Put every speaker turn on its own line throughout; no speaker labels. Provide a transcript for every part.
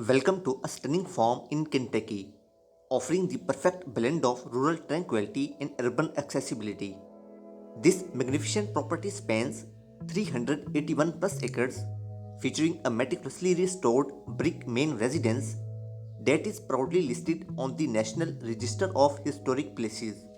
Welcome to a stunning farm in Kentucky, offering the perfect blend of rural tranquility and urban accessibility. This magnificent property spans 381 plus acres, featuring a meticulously restored brick main residence that is proudly listed on the National Register of Historic Places.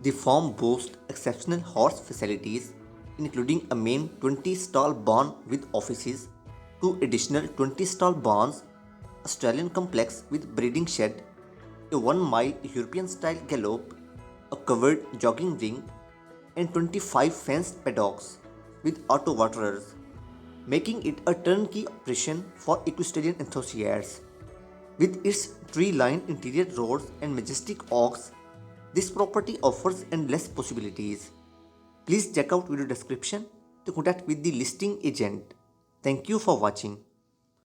The farm boasts exceptional horse facilities, including a main 20-stall barn with offices, two additional 20-stall barns, a stallion complex with breeding shed, a 1-mile European-style gallop, a covered jogging ring, and 25 fenced paddocks with auto waterers, making it a turnkey operation for equestrian enthusiasts. With its tree-lined interior roads and majestic oaks, this property offers endless possibilities. Please check out video description to contact with the listing agent. Thank you for watching.